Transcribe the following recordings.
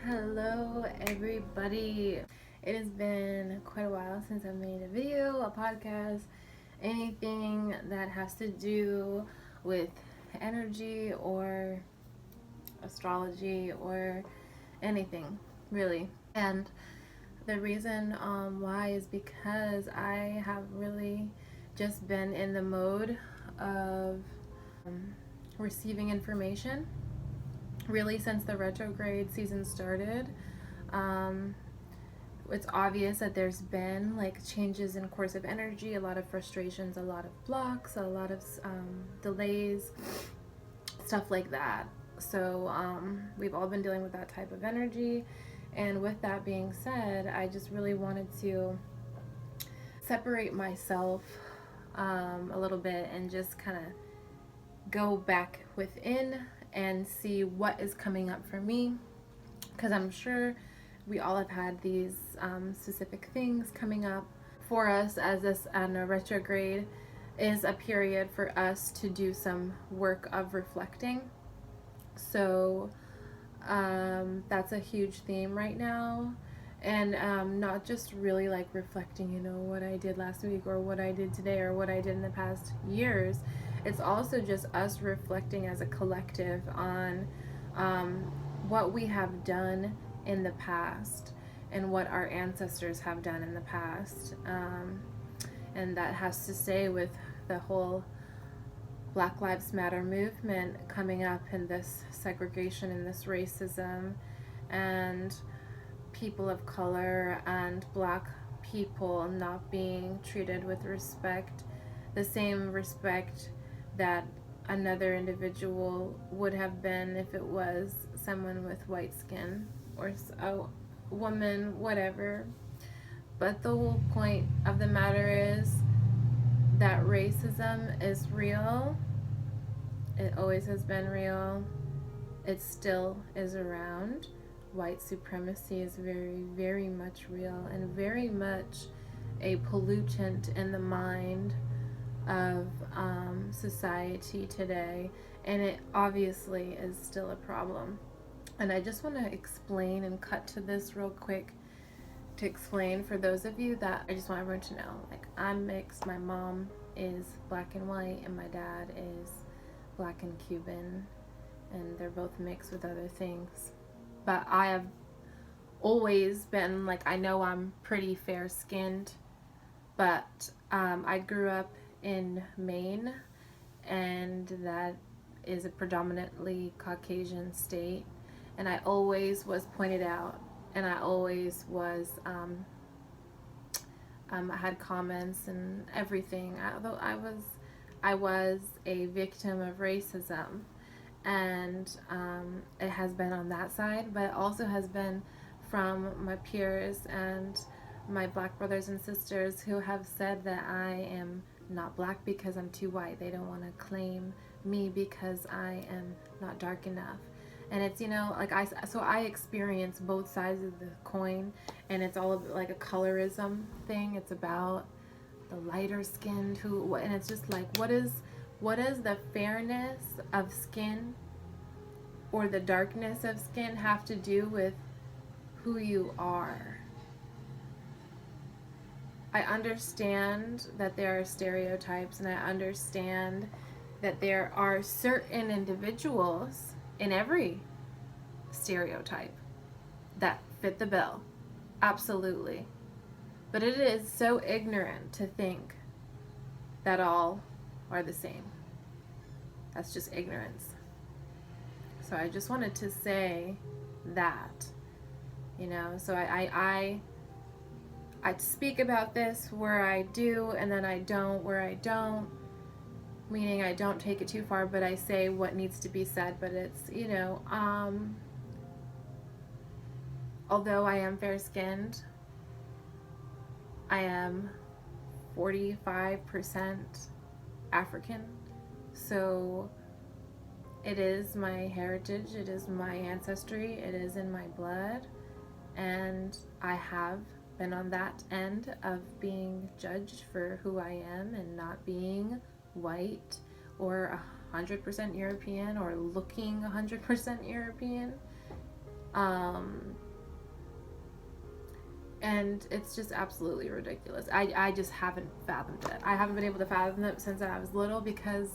Hello everybody. It has been quite a while since I've made a video, a podcast, anything that has to do with energy or astrology or anything really. And the reason why is because I have really just been in the mode of receiving information really since the retrograde season started. It's obvious that there's been like changes in course of energy, a lot of frustrations, a lot of blocks, a lot of delays, stuff like that. So we've all been dealing with that type of energy. And with that being said, I just really wanted to separate myself a little bit and just kind of go back within and see what is coming up for me, because I'm sure we all have had these specific things coming up for us, as this a retrograde is a period for us to do some work of reflecting. So that's a huge theme right now, and not just really like reflecting, what I did last week or what I did today or what I did in the past years. It's also just us reflecting as a collective on what we have done in the past and what our ancestors have done in the past. And that has to say with the whole Black Lives Matter movement coming up, and this segregation and this racism, and people of color and Black people not being treated with respect, the same respect that another individual would have been if it was someone with white skin or a woman, whatever. But the whole point of the matter is that racism is real. It always has been real. It still is around. White supremacy is very, very much real and very much a pollutant in the mind of society today, and it obviously is still a problem. And I just want to explain and cut to this real quick to explain for those of you that I just want everyone to know, like, I'm mixed. My mom is Black and white and my dad is Black and Cuban, and they're both mixed with other things. But I have always been like, I know I'm pretty fair skinned, but I grew up in Maine, and that is a predominantly Caucasian state, and I always was pointed out, and I always was I had comments and everything, although I was a victim of racism, and it has been on that side, but it also has been from my peers and my Black brothers and sisters who have said that I am not Black because I'm too white. They don't want to claim me because I am not dark enough. And it's, like I experience both sides of the coin, and it's all like a colorism thing. It's about the lighter skinned and it's just like, what is the fairness of skin or the darkness of skin have to do with who you are? I understand that there are stereotypes, and I understand that there are certain individuals in every stereotype that fit the bill. Absolutely. But it is so ignorant to think that all are the same. That's just ignorance. So I just wanted to say that, so I speak about this where I do, and then I don't where I don't, meaning I don't take it too far, but I say what needs to be said. But it's, although I am fair-skinned, I am 45% African, so it is my heritage, it is my ancestry, it is in my blood, and I have been on that end of being judged for who I am and not being white or 100% European or looking 100% European. And it's just absolutely ridiculous. I just haven't fathomed it. I haven't been able to fathom it since I was little, because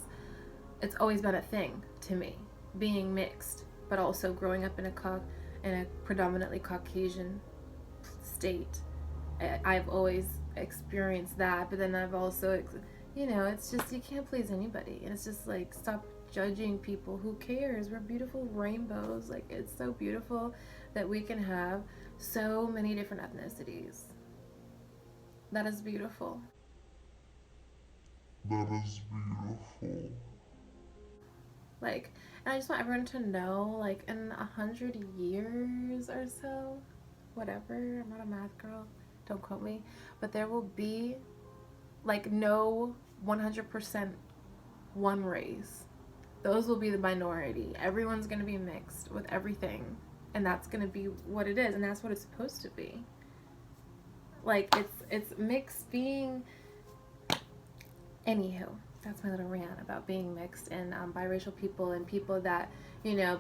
it's always been a thing to me, being mixed, but also growing up in a predominantly Caucasian state. I've always experienced that, but then I've also, it's just, you can't please anybody. And it's just like, stop judging people. Who cares? We're beautiful rainbows. Like, it's so beautiful that we can have so many different ethnicities. That is beautiful. That is beautiful. Like, and I just want everyone to know, like, in 100 years or so, whatever, I'm not a math girl, don't quote me, but there will be, like, no 100% one race. Those will be the minority. Everyone's going to be mixed with everything. And that's going to be what it is. And that's what it's supposed to be. Like, it's mixed being. Anywho, that's my little rant about being mixed and biracial people, and people that,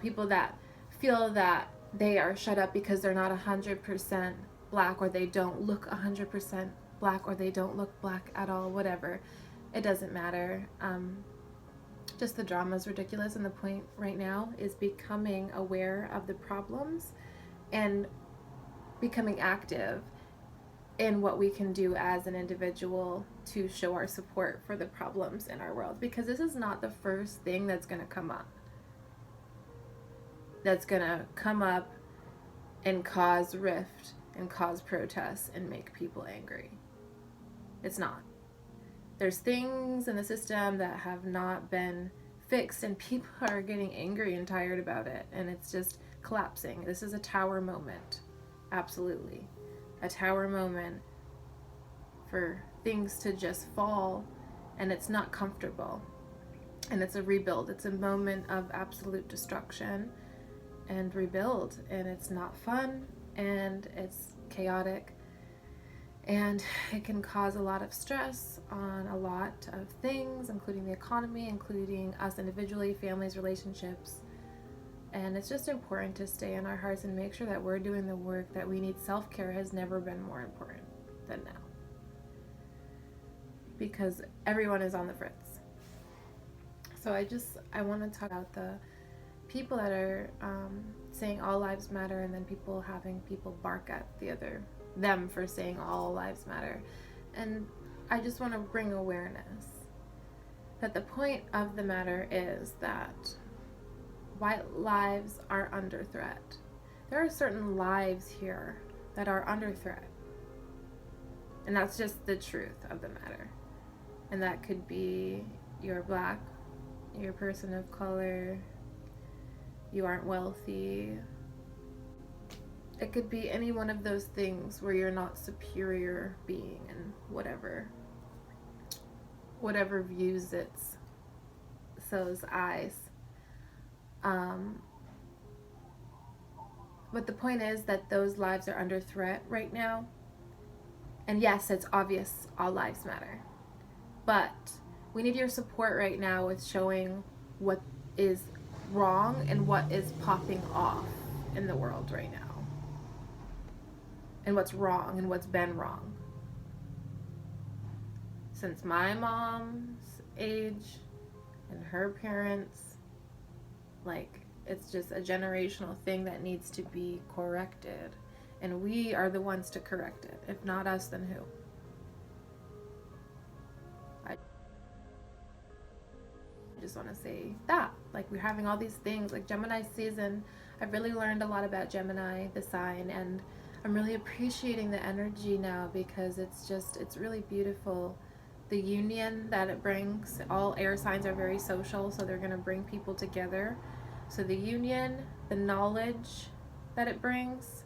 people that feel that they are shut up because they're not 100% black, or they don't look 100% black, or they don't look black at all, whatever. It doesn't matter. Just the drama is ridiculous, and the point right now is becoming aware of the problems and becoming active in what we can do as an individual to show our support for the problems in our world, because this is not the first thing that's going to come up and cause rift and cause protests and make people angry. It's not. There's things in the system that have not been fixed, and people are getting angry and tired about it, and it's just collapsing. This is a tower moment. Absolutely. A tower moment for things to just fall, and it's not comfortable. And it's a rebuild. It's a moment of absolute destruction and rebuild, and it's not fun, and it's chaotic, and it can cause a lot of stress on a lot of things, including the economy, including us individually, families, relationships. And it's just important to stay in our hearts and make sure that we're doing the work that we need. Self-care has never been more important than now, because everyone is on the fritz. So I want to talk about the people that are saying all lives matter, and then having people bark at them for saying all lives matter. And I just want to bring awareness that the point of the matter is that white lives are under threat. There are certain lives here that are under threat. And that's just the truth of the matter. And that could be you're black, you're a person of color, you aren't wealthy. It could be any one of those things where you're not superior being, and whatever views its those eyes. But the point is that those lives are under threat right now. And yes, it's obvious all lives matter. But we need your support right now with showing what is wrong and what is popping off in the world right now. And what's wrong and what's been wrong. Since my mom's age and her parents, like, it's just a generational thing that needs to be corrected. And we are the ones to correct it. If not us, then who? I just want to say that. Like, we're having all these things, like Gemini season. I've really learned a lot about Gemini, the sign, and I'm really appreciating the energy now, because it's really beautiful. The union that it brings. All air signs are very social, so they're going to bring people together. So the union, the knowledge that it brings,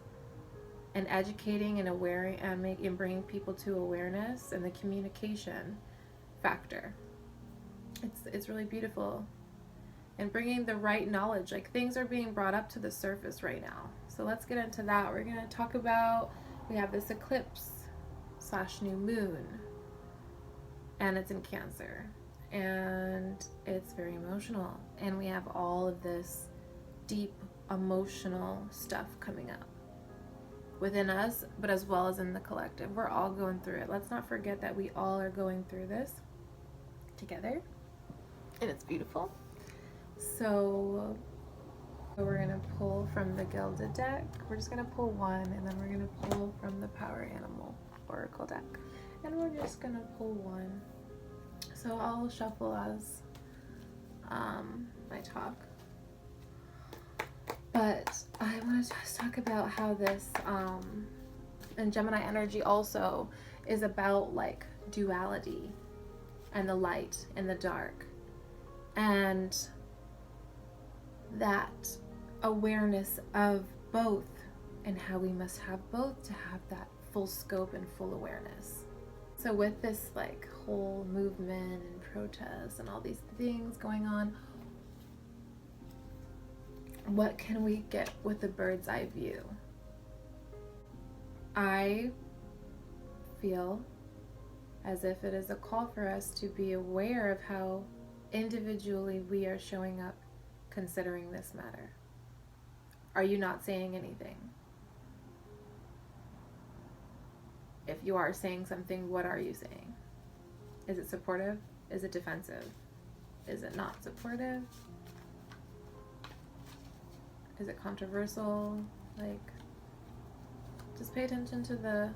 and educating and and bringing people to awareness, and the communication factor. It's really beautiful. And bringing the right knowledge, like, things are being brought up to the surface right now. So let's get into that. We're going to talk about, we have this eclipse / new moon, and it's in Cancer, and it's very emotional, and we have all of this deep emotional stuff coming up. within us, but as well as in the collective. We're all going through it. Let's not forget that we all are going through this together, and it's beautiful. So we're going to pull from the Gilded deck. We're just going to pull one, and then we're going to pull from the Power Animal Oracle deck. And we're just going to pull one. So I'll shuffle as I talk. But I want to just talk about how this, and Gemini energy also is about like duality and the light and the dark. And that awareness of both, and how we must have both to have that full scope and full awareness. So with this like whole movement and protest and all these things going on, what can we get with the bird's eye view? I feel as if it is a call for us to be aware of how individually we are showing up considering this matter. Are you not saying anything? If you are saying something, what are you saying? Is it supportive? Is it defensive? Is it not supportive? Is it controversial? Like, just pay attention to the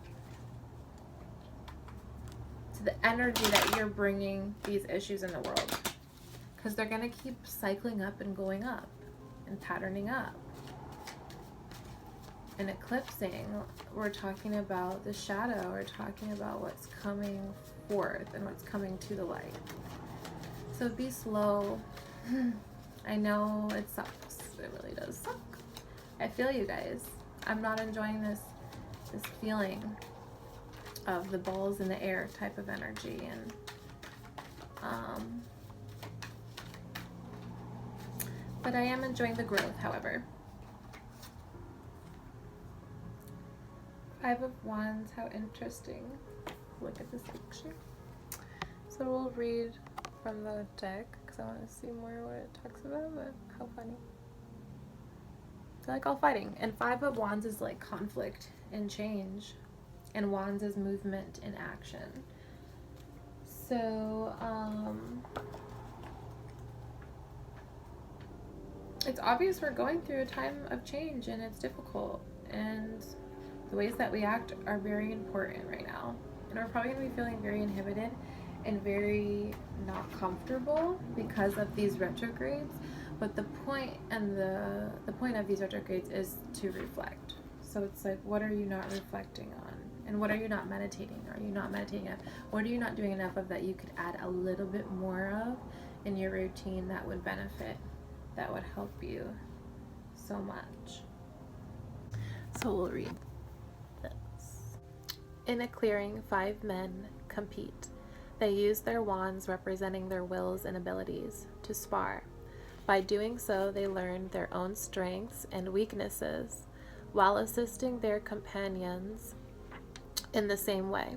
energy that you're bringing these issues in the world, because they're going to keep cycling up and going up and patterning up. And eclipsing, we're talking about the shadow, we're talking about what's coming forth and what's coming to the light. So be slow. I know it sucks. It really does suck. I feel you guys. I'm not enjoying this feeling of the balls in the air type of energy, and but I am enjoying the growth, however. Five of Wands, how interesting. Look at this picture. So we'll read from the deck because I want to see more what it talks about, but how funny. They're like all fighting. And Five of Wands is like conflict and change, and Wands is movement and action. So it's obvious we're going through a time of change, and it's difficult, and the ways that we act are very important right now. And we're probably going to be feeling very inhibited and very not comfortable because of these retrogrades. But the point and the point of these retrogrades is to reflect. So it's like, what are you not reflecting on? And what are you not meditating? Are you not meditating enough? What are you not doing enough of that you could add a little bit more of in your routine that would benefit, that would help you so much? So we'll read this. In a clearing, 5 men compete. They use their wands representing their wills and abilities to spar. By doing so, they learn their own strengths and weaknesses while assisting their companions in the same way.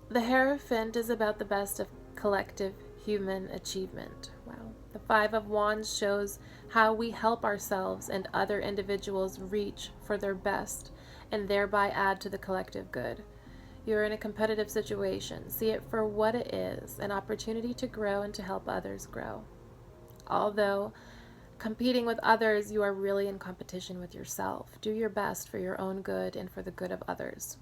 The Hierophant is about the best of collective human achievement. Wow. The 5 of Wands shows how we help ourselves and other individuals reach for their best and thereby add to the collective good. You're in a competitive situation. See it for what it is, an opportunity to grow and to help others grow. Although competing with others, you are really in competition with yourself. Do your best for your own good and for the good of others.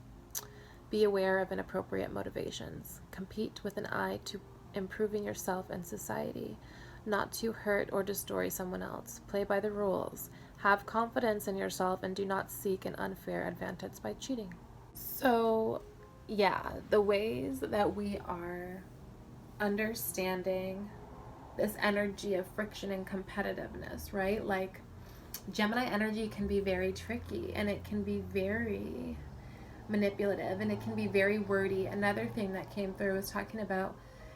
Be aware of inappropriate motivations. Compete with an eye to improving yourself and society, not to hurt or destroy someone else. Play by the rules. Have confidence in yourself and do not seek an unfair advantage by cheating. So, yeah, the ways that we are understanding this energy of friction and competitiveness, right? Like, Gemini energy can be very tricky, and it can be very manipulative, and it can be very wordy. Another thing that came through was talking about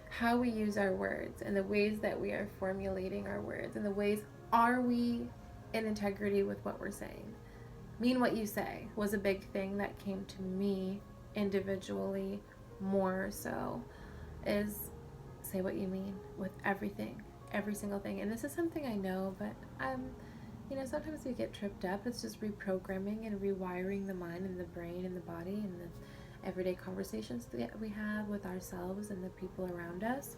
how we use our words and the ways that we are formulating our words, and the ways, are we in integrity with what we're saying? Mean what you say was a big thing that came to me individually more so, is say what you mean with everything, every single thing. And this is something I know, but you know, sometimes we get tripped up. It's just reprogramming and rewiring the mind and the brain and the body and the everyday conversations that we have with ourselves and the people around us.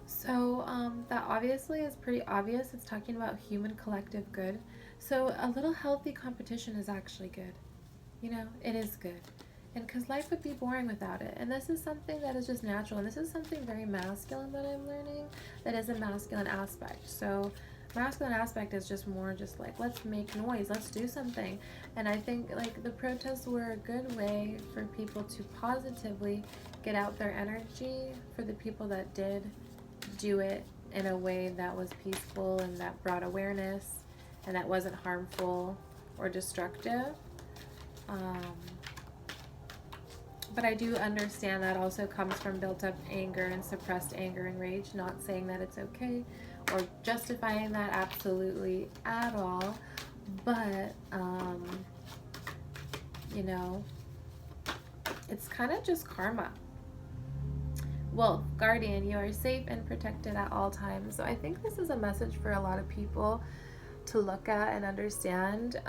So that obviously is pretty obvious. It's talking about human collective good. So a little healthy competition is actually good. You know, it is good. And because life would be boring without it. And this is something that is just natural. And this is something very masculine that I'm learning, that is a masculine aspect. So masculine aspect is just more just like, let's make noise, let's do something. And I think like the protests were a good way for people to positively get out their energy, for the people that did do it in a way that was peaceful and that brought awareness and that wasn't harmful or destructive. But I do understand that also comes from built up anger and suppressed anger and rage. Not saying that it's okay or justifying that absolutely at all. But, you know, it's kind of just karma. Wolf, guardian, you are safe and protected at all times. So I think this is a message for a lot of people to look at and understand.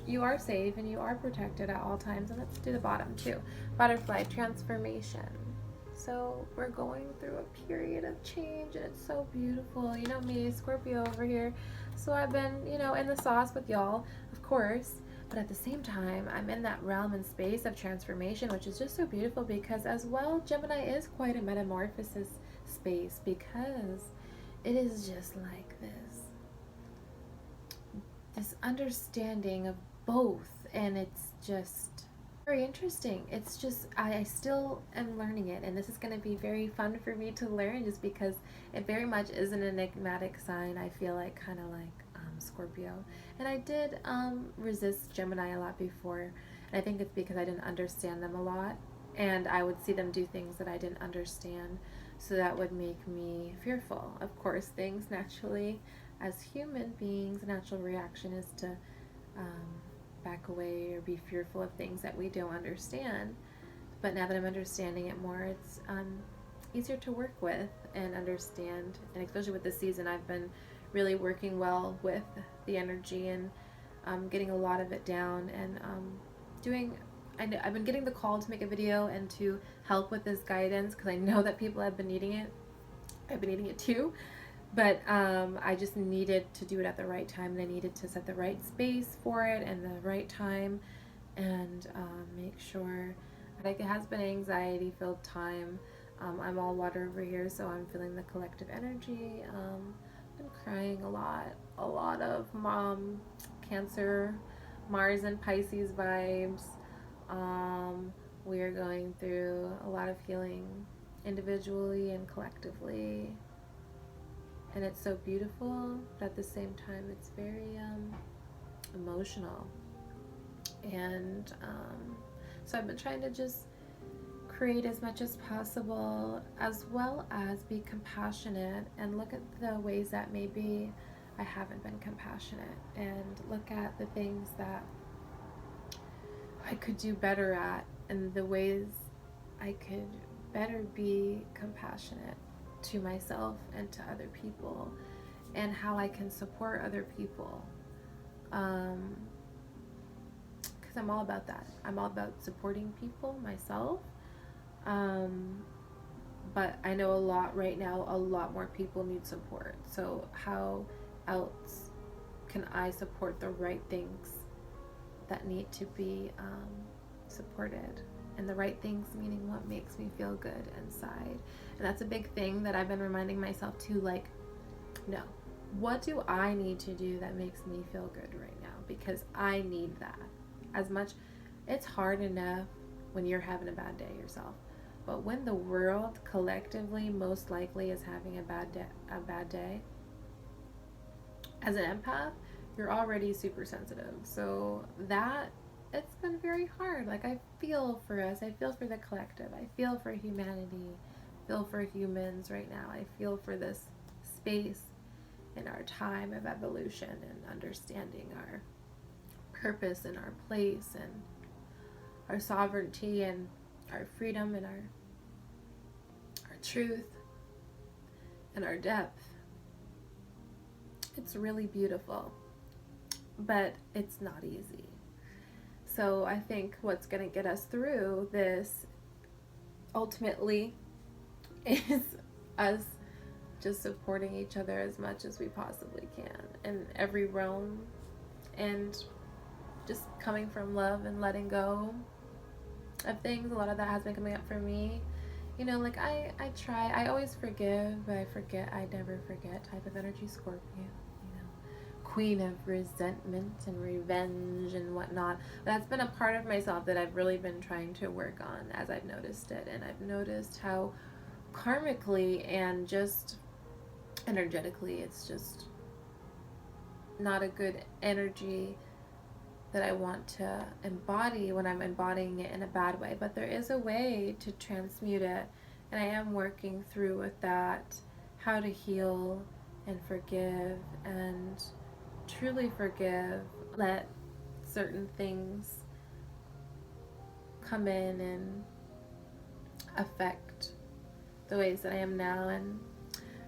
You are safe and you are protected at all times. And let's do the bottom too. Butterfly, transformation. So we're going through a period of change and it's so beautiful. You know me, Scorpio over here. So I've been, you know, in the sauce with y'all, of course. But at the same time, I'm in that realm and space of transformation, which is just so beautiful because as well, Gemini is quite a metamorphosis space because it is just like this understanding of both, and it's just very interesting. It's just I still am learning it, and this is going to be very fun for me to learn just because it very much is an enigmatic sign. I feel like kind of like Scorpio, and I did resist Gemini a lot before, and I think it's because I didn't understand them a lot, and I would see them do things that I didn't understand, so that would make me fearful. Of course, things naturally, as human beings, a natural reaction is to back away or be fearful of things that we don't understand. But now that I'm understanding it more, it's easier to work with and understand. And especially with this season, I've been really working well with the energy and getting a lot of it down and I've been getting the call to make a video and to help with this guidance because I know that people have been needing it. I've been needing it too. But I just needed to do it at the right time, and I needed to set the right space for it and the right time and make sure. Like, it has been an anxiety-filled time. I'm all water over here, so I'm feeling the collective energy. Been crying a lot of Cancer, Mars and Pisces vibes. We are going through a lot of healing individually and collectively. And it's so beautiful, but at the same time, it's very emotional. And so I've been trying to just create as much as possible, as well as be compassionate and look at the ways that maybe I haven't been compassionate, and look at the things that I could do better at and the ways I could better be compassionate to myself and to other people, and how I can support other people, because I'm all about that. I'm all about supporting people, myself, but I know a lot right now, a lot more people need support. So how else can I support the right things that need to be supported? And the right things meaning what makes me feel good inside. And that's a big thing that I've been reminding myself to, like, no, what do I need to do that makes me feel good right now? Because I need that. As much, it's hard enough when you're having a bad day yourself. But when the world collectively most likely is having a bad day, as an empath, you're already super sensitive. So that, it's been very hard. Like, I feel for us. I feel for the collective. I feel for humanity. I feel for humans right now. I feel for this space in our time of evolution and understanding our purpose and our place and our sovereignty and our freedom and our truth and our depth. It's really beautiful, but it's not easy. So I think what's going to get us through this ultimately is us just supporting each other as much as we possibly can in every realm, and just coming from love and letting go of things. A lot of that has been coming up for me. You know, like I try, I always forgive, but I forget, I never forget type of energy, Scorpio. You know, queen of resentment and revenge and whatnot. That's been a part of myself that I've really been trying to work on as I've noticed it. And I've noticed how karmically and just energetically, it's just not a good energy that I want to embody when I'm embodying it in a bad way. But there is a way to transmute it, and I am working through with that, how to heal and forgive and truly forgive. Let certain things come in and affect the ways that I am now, and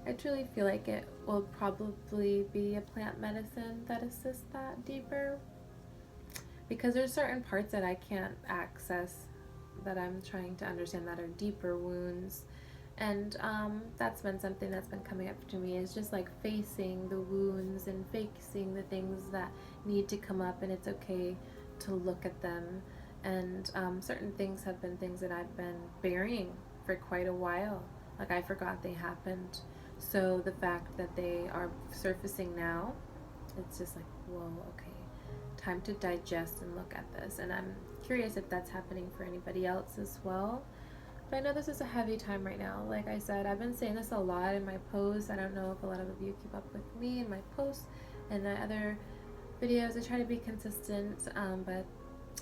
I truly feel like it will probably be a plant medicine that assists that deeper, because there's certain parts that I can't access that I'm trying to understand that are deeper wounds. And that's been something that's been coming up to me, is just like facing the wounds and facing the things that need to come up, and it's okay to look at them. And certain things have been things that I've been burying for quite a while. Like I forgot they happened. So the fact that they are surfacing now, it's just like, whoa, okay, time to digest and look at this. And I'm curious if that's happening for anybody else as well. But I know this is a heavy time right now. Like I said, I've been saying this a lot in my posts. I don't know if a lot of you keep up with me in my posts and the other videos. I try to be consistent, but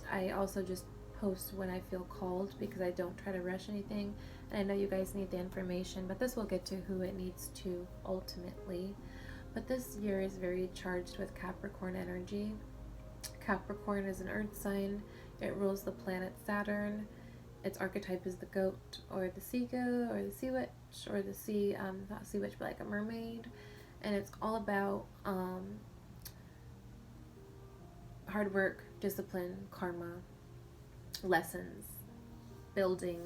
I also just post when I feel called, because I don't try to rush anything. And I know you guys need the information, but this will get to who it needs to ultimately. But this year is very charged with Capricorn energy. Capricorn is an earth sign. It rules the planet Saturn. Its archetype is the goat, or the sea goat, or the sea witch, or the sea, not sea witch, but like a mermaid. And it's all about hard work, discipline, karma, lessons, building,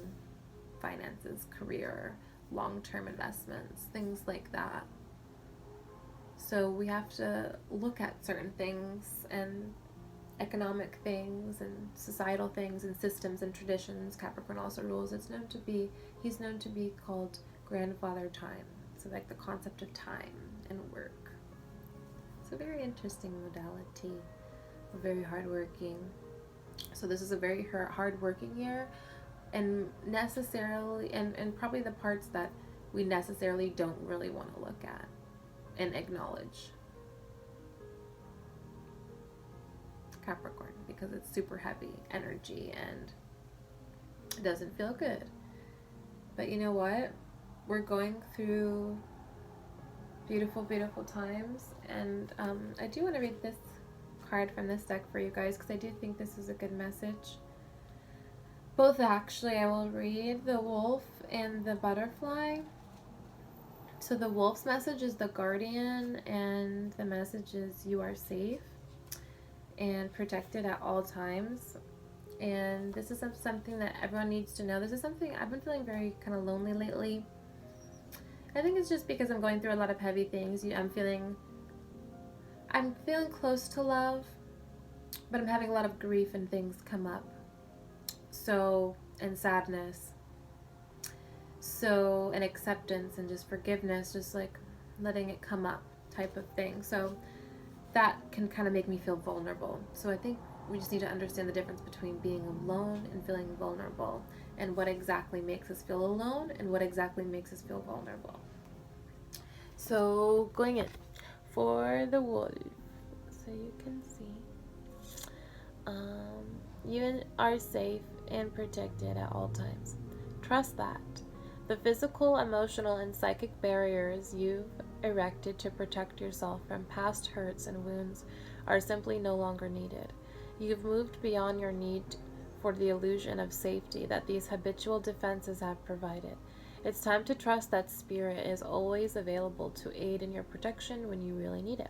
finances, career, long-term investments, things like that. So we have to look at certain things, and economic things and societal things and systems and traditions. Capricorn also rules. He's known to be called grandfather time. So like the concept of time and work. It's a very interesting modality. Very hardworking. So this is a very hardworking year, and necessarily, and probably the parts that we necessarily don't really want to look at and acknowledge. Capricorn, because it's super heavy energy and it doesn't feel good. But you know what? We're going through beautiful, beautiful times, and I do want to read this card from this deck for you guys, because I do think this is a good message. Both, actually. I will read the wolf and the butterfly. So the wolf's message is the guardian, and the message is you are safe and protected at all times. And this is something that everyone needs to know. This is something I've been feeling very kind of lonely lately. I think it's just because I'm going through a lot of heavy things. I'm feeling close to love, but I'm having a lot of grief and things come up. So, and sadness. So, and acceptance and just forgiveness, just like letting it come up type of thing. So that can kind of make me feel vulnerable. So I think we just need to understand the difference between being alone and feeling vulnerable, and what exactly makes us feel alone and what exactly makes us feel vulnerable. So going in for the wolf, so you can see, you are safe and protected at all times. Trust that. The physical, emotional, and psychic barriers you've erected to protect yourself from past hurts and wounds are simply no longer needed. You've moved beyond your need for the illusion of safety that these habitual defenses have provided. It's time to trust that Spirit is always available to aid in your protection when you really need it.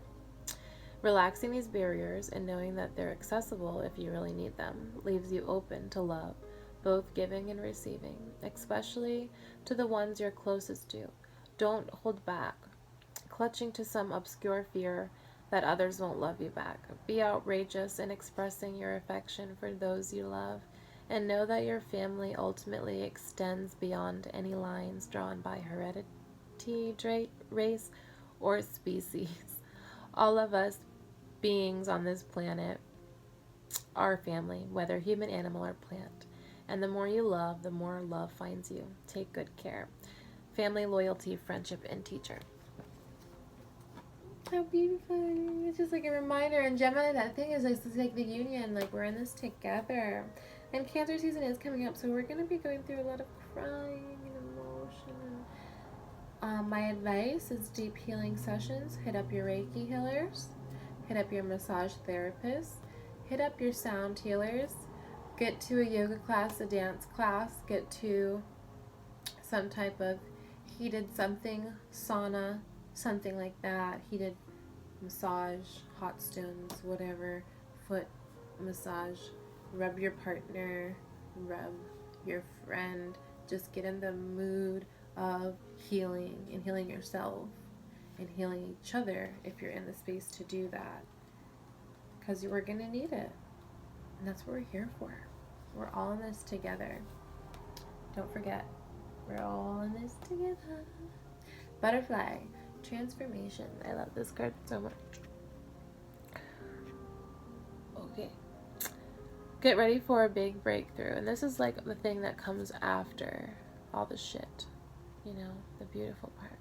Relaxing these barriers and knowing that they're accessible if you really need them leaves you open to love, both giving and receiving, especially to the ones you're closest to. Don't hold back, clutching to some obscure fear that others won't love you back. Be outrageous in expressing your affection for those you love, and know that your family ultimately extends beyond any lines drawn by heredity, race, or species. All of us beings on this planet are family, whether human, animal, or plant. And the more you love, the more love finds you. Take good care. Family, loyalty, friendship, and teacher. How beautiful. It's just like a reminder. And Gemini, that thing is like the union. Like, we're in this together. And Cancer season is coming up, so we're going to be going through a lot of crying and emotion. My advice is deep healing sessions. Hit up your Reiki healers. Hit up your massage therapists. Hit up your sound healers. Get to a yoga class, a dance class. Get to some type of heated something, sauna, something like that. Heated massage, hot stones, whatever. Foot massage. Rub your partner. Rub your friend. Just get in the mood of healing and healing yourself and healing each other if you're in the space to do that, because we're going to need it, and that's what we're here for. We're all in this together. Don't forget, we're all in this together. Butterfly, transformation. I love this card so much. Okay, get ready for a big breakthrough, and this is like the thing that comes after all the shit, the beautiful part.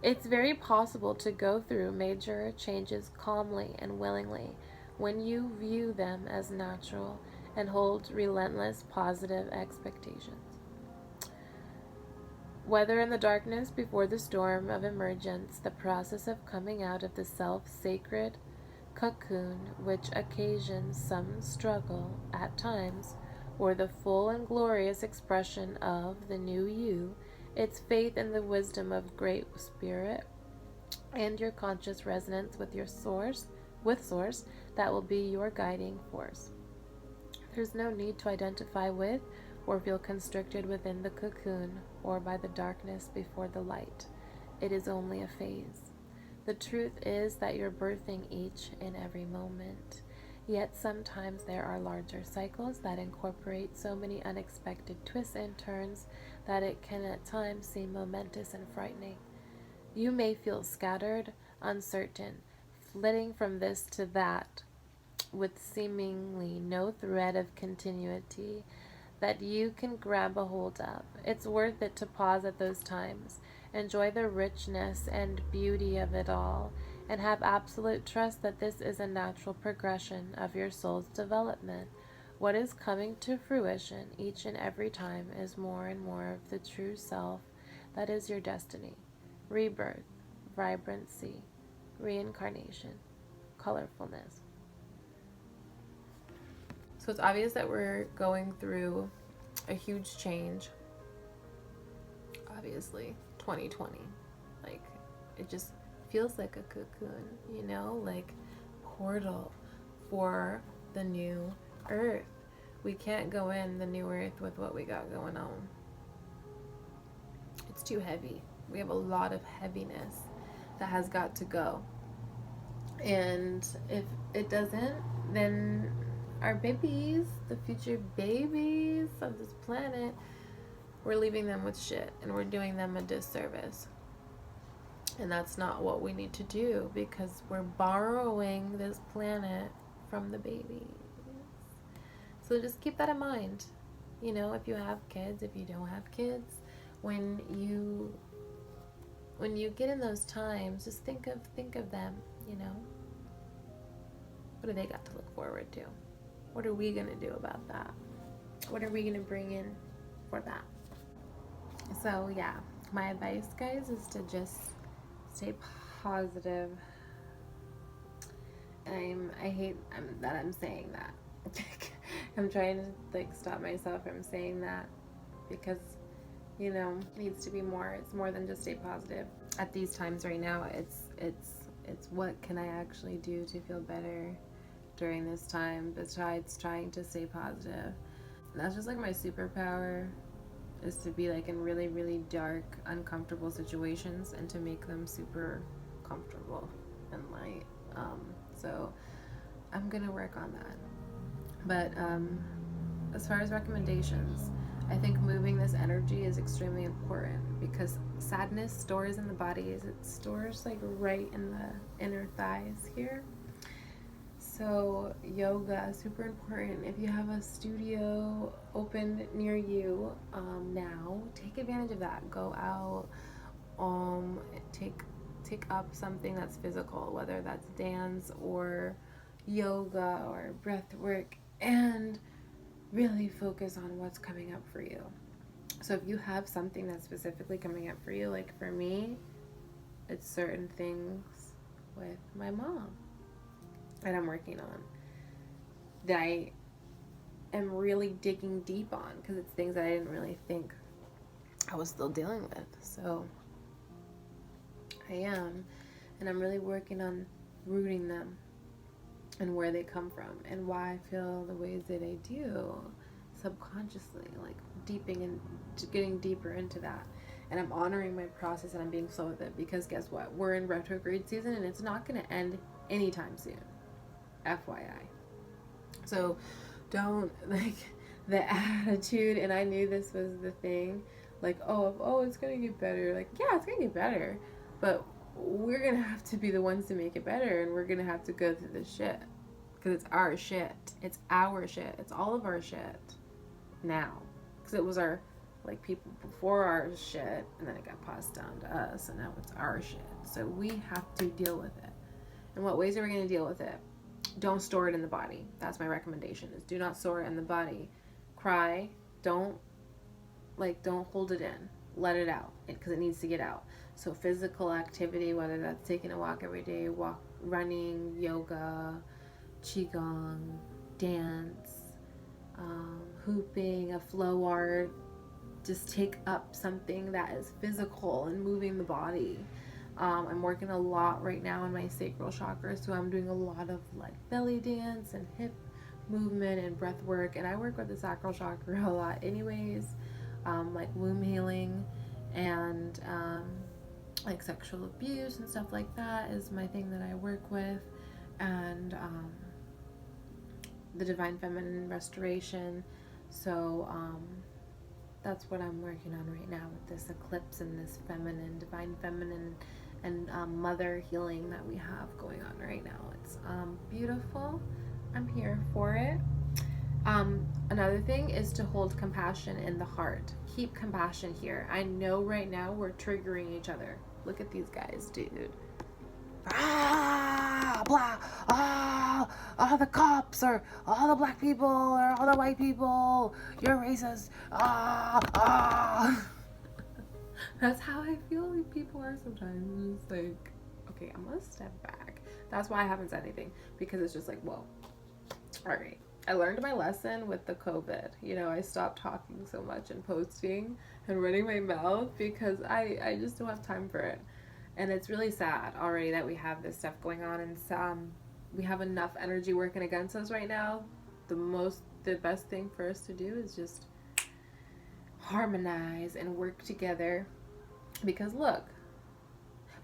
It's very possible to go through major changes calmly and willingly when you view them as natural and hold relentless positive expectations. Whether in the darkness before the storm of emergence, the process of coming out of the self-sacred cocoon, which occasions some struggle at times, or the full and glorious expression of the new you, it's faith in the wisdom of Great Spirit and your conscious resonance with Source that will be your guiding force. There's no need to identify with or feel constricted within the cocoon or by the darkness before the light. It is only a phase. The truth is that you're birthing each and every moment. Yet sometimes there are larger cycles that incorporate so many unexpected twists and turns that it can at times seem momentous and frightening. You may feel scattered, uncertain, flitting from this to that, with seemingly no thread of continuity that you can grab a hold of. It's worth it to pause at those times, enjoy the richness and beauty of it all, and have absolute trust that this is a natural progression of your soul's development. What is coming to fruition each and every time is more and more of the true self that is your destiny. Rebirth, vibrancy, reincarnation, colorfulness. So it's obvious that we're going through a huge change. Obviously, 2020. Like, it just feels like a cocoon, like portal for the new earth. We can't go in the new earth with what we got going on. It's too heavy. We have a lot of heaviness that has got to go. And if it doesn't, then our babies, the future babies of this planet, we're leaving them with shit and we're doing them a disservice. And that's not what we need to do, because we're borrowing this planet from the babies. So just keep that in mind. If you have kids, if you don't have kids, when you get in those times, just think of them, What do they got to look forward to? What are we going to do about that? What are we going to bring in for that? So yeah, my advice, guys, is to just stay positive. I hate that I'm saying that. I'm trying to stop myself from saying that, because you know, needs to be more. It's more than just stay positive. At these times right now, it's what can I actually do to feel better during this time besides trying to stay positive. And that's just like my superpower, is to be like in really, really dark, uncomfortable situations and to make them super comfortable and light. So I'm gonna work on that. But as far as recommendations, I think moving this energy is extremely important because sadness stores in the body. It stores like right in the inner thighs here. So yoga is super important. If you have a studio open near you now, take advantage of that. Go out, take up something that's physical, whether that's dance or yoga or breath work, and really focus on what's coming up for you. So if you have something that's specifically coming up for you, like for me, it's certain things with my mom that I'm working on, that I am really digging deep on, because it's things that I didn't really think I was still dealing with. So I am, and I'm really working on rooting them and where they come from and why I feel the ways that I do subconsciously, like getting deeper into that. And I'm honoring my process and I'm being slow with it, because guess what? We're in retrograde season and it's not going to end anytime soon. FYI. So don't, like, the attitude, and I knew this was the thing, like, oh, it's gonna get better. Like, yeah, it's gonna get better, but we're gonna have to be the ones to make it better, and we're gonna have to go through this shit, because it's our shit. It's our shit. It's all of our shit now, because it was our, like, people before our shit, and then it got passed down to us, and now it's our shit. So we have to deal with it. And what ways are we gonna deal with it? Don't store it in the body. That's my recommendation, is do not store it in the body. Cry. Don't hold it in. Let it out, because it needs to get out. So physical activity, whether that's taking a walk every day, running, yoga, qigong, dance, hooping, a flow art. Just take up something that is physical and moving the body. I'm working a lot right now in my sacral chakra, so I'm doing a lot of like belly dance and hip movement and breath work, and I work with the sacral chakra a lot anyways, like womb healing and like sexual abuse and stuff like that is my thing that I work with, and the divine feminine restoration. So that's what I'm working on right now with this eclipse and this feminine, divine feminine, and mother healing that we have going on right now. It's beautiful. I'm here for it. Another thing is to hold compassion in the heart. Keep compassion here. I know right now we're triggering each other. Look at these guys, dude. Blah, all the cops, or all the black people, or all the white people, you're racist, That's how I feel like people are sometimes. It's like, okay, I'm gonna step back. That's why I haven't said anything, because it's just like, whoa, all right. I learned my lesson with the COVID. You know, I stopped talking so much and posting and running my mouth, because I just don't have time for it. And it's really sad already that we have this stuff going on, and we have enough energy working against us right now. The best thing for us to do is just harmonize and work together, because look,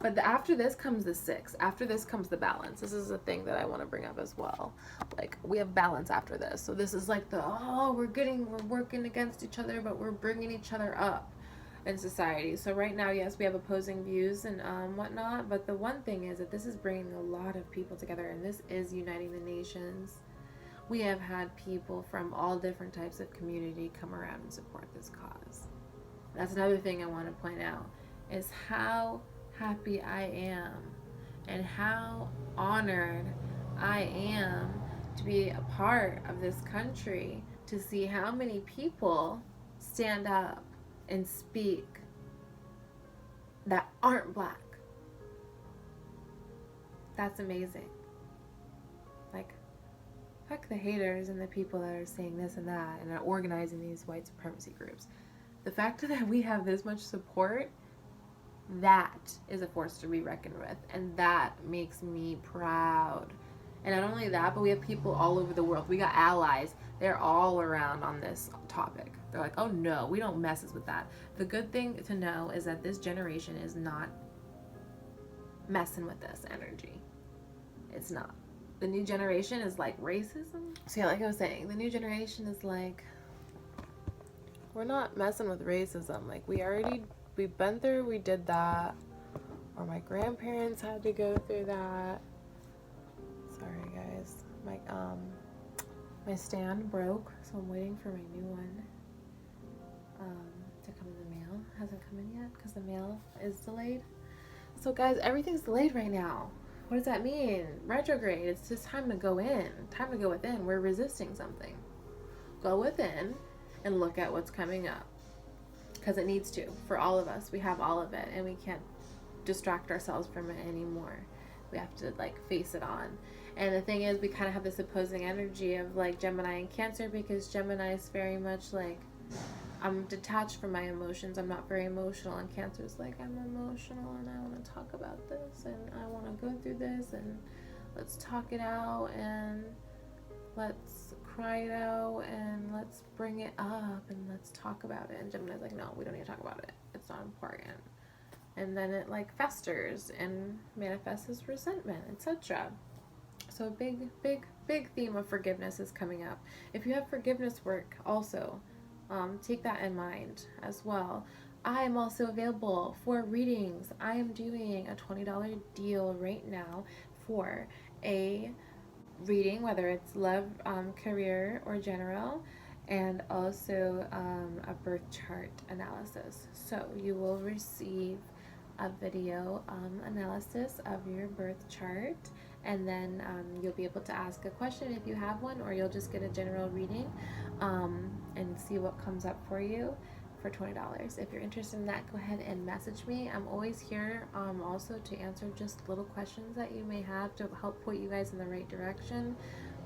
but after this comes the 6. After this comes the balance. This is a thing that I want to bring up as well. Like, we have balance after this. So this is like we're working against each other, but we're bringing each other up in society. So right now, yes, we have opposing views and whatnot, but the one thing is that this is bringing a lot of people together, and this is uniting the nations. We have had people from all different types of community come around and support this cause. That's another thing I want to point out, is how happy I am and how honored I am to be a part of this country, to see how many people stand up and speak that aren't black. That's amazing. Like, fuck the haters and the people that are saying this and that and are organizing these white supremacy groups. The fact that we have this much support, that is a force to be reckoned with, and that makes me proud. And not only that, but we have people all over the world. We got allies. They're all around on this topic. They're like, oh no, we don't messes with that. The good thing to know is that this generation is not messing with this energy. It's not. The new generation is like racism. So yeah, like I was saying, the new generation is like, we're not messing with racism. Like we've been through, we did that. Or my grandparents had to go through that. Sorry guys. My stand broke, so I'm waiting for my new one to come in the mail. Hasn't come in yet because the mail is delayed. So guys, everything's delayed right now. What does that mean? Retrograde. It's just time to go in. Time to go within. We're resisting something. Go within and look at what's coming up. Because it needs to. For all of us. We have all of it. And we can't distract ourselves from it anymore. We have to like face it on. And the thing is, we kind of have this opposing energy of like Gemini and Cancer, because Gemini is very much like, I'm detached from my emotions. I'm not very emotional. And Cancer's like, I'm emotional and I want to talk about this and I want to go through this and let's talk it out and let's cry it out and let's bring it up and let's talk about it. And Gemini's like, no, we don't need to talk about it. It's not important. And then it like festers and manifests as resentment, etc. So a big theme of forgiveness is coming up. If you have forgiveness work also, take that in mind as well. I am also available for readings. I am doing a $20 deal right now for a reading, whether it's love, career, or general, and also a birth chart analysis. So you will receive a video analysis of your birth chart, and then you'll be able to ask a question if you have one, or you'll just get a general reading and see what comes up for you for $20. If you're interested in that, go ahead and message me. I'm always here also to answer just little questions that you may have to help point you guys in the right direction,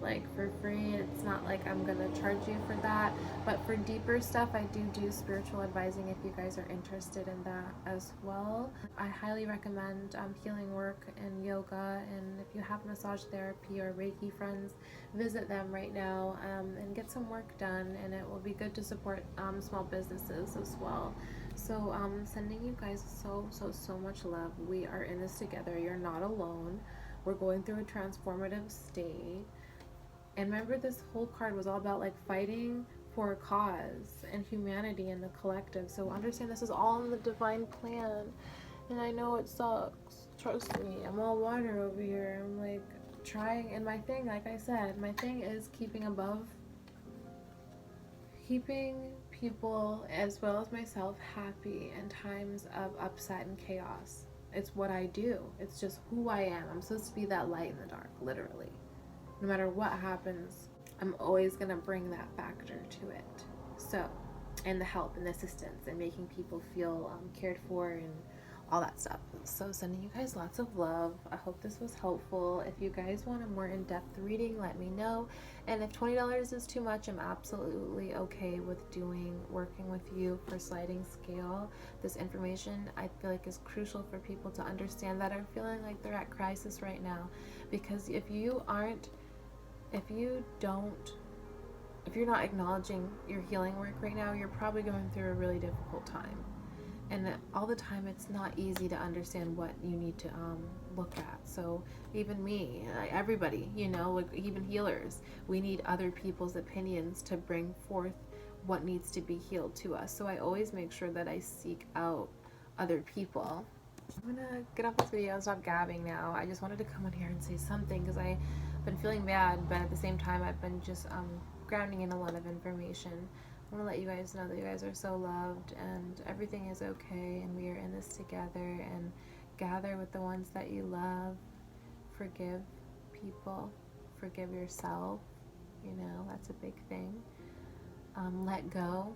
like for free. It's not like I'm gonna charge you for that, but for deeper stuff I do spiritual advising if you guys are interested in that as well. I highly recommend healing work and yoga, and if you have massage therapy or Reiki friends, visit them right now and get some work done, and it will be good to support small businesses as well. So sending you guys so much love. We are in this together. You're not alone. We're going through a transformative state. And remember, this whole card was all about like fighting for a cause and humanity and the collective. So understand this is all in the divine plan. And I know it sucks. Trust me. I'm all water over here. I'm like trying. And my thing, like I said, my thing is keeping people as well as myself happy in times of upset and chaos. It's what I do. It's just who I am. I'm supposed to be that light in the dark, literally. No matter what happens, I'm always going to bring that factor to it. So, and the help and the assistance and making people feel cared for and all that stuff. So sending you guys lots of love. I hope this was helpful. If you guys want a more in-depth reading, let me know. And if $20 is too much, I'm absolutely okay with working with you for sliding scale. This information I feel like is crucial for people to understand that are feeling like they're at crisis right now. Because if you're not acknowledging your healing work right now, you're probably going through a really difficult time. And all the time, it's not easy to understand what you need to look at. So even me, everybody, like even healers, we need other people's opinions to bring forth what needs to be healed to us. So I always make sure that I seek out other people. I'm gonna get off this video and stop gabbing now. I just wanted to come on here and say something because I've been feeling bad, but at the same time I've been just grounding in a lot of information. I want to let you guys know that you guys are so loved and everything is okay, and we are in this together, and gather with the ones that you love. Forgive people, forgive yourself, that's a big thing. Let go.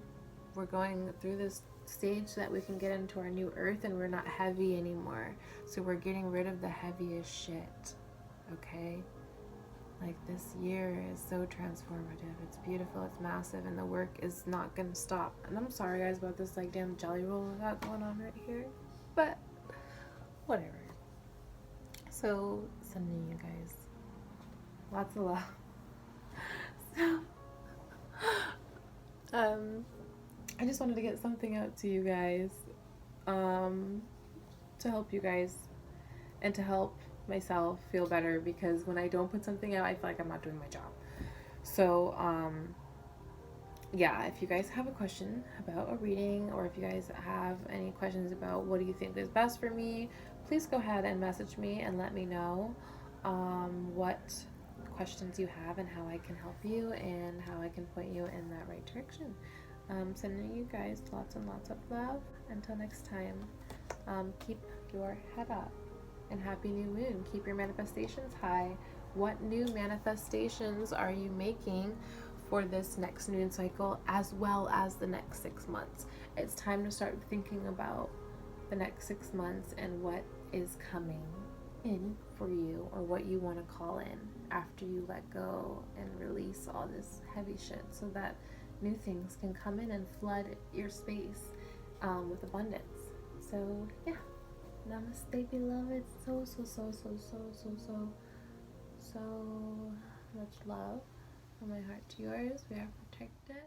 We're going through this stage so that we can get into our new earth and we're not heavy anymore. So we're getting rid of the heaviest shit, okay? Like, this year is so transformative. It's beautiful, it's massive, and the work is not gonna stop. And I'm sorry guys about this like damn jelly roll I got going on right here, but whatever. So sending you guys lots of love. So I just wanted to get something out to you guys, to help you guys and to help myself feel better, because when I don't put something out, I feel like I'm not doing my job. So yeah, if you guys have a question about a reading, or if you guys have any questions about what do you think is best for me, please go ahead and message me and let me know what questions you have and how I can help you and how I can point you in that right direction. Sending you guys lots and lots of love. Until next time, keep your head up and happy new moon. Keep your manifestations high. What new manifestations are you making for this next moon cycle, as well as the next 6 months? It's time to start thinking about the next 6 months and what is coming in for you, or what you want to call in after you let go and release all this heavy shit, so that new things can come in and flood your space with abundance. So yeah, namaste, beloved. So much love from my heart to yours. We are protected.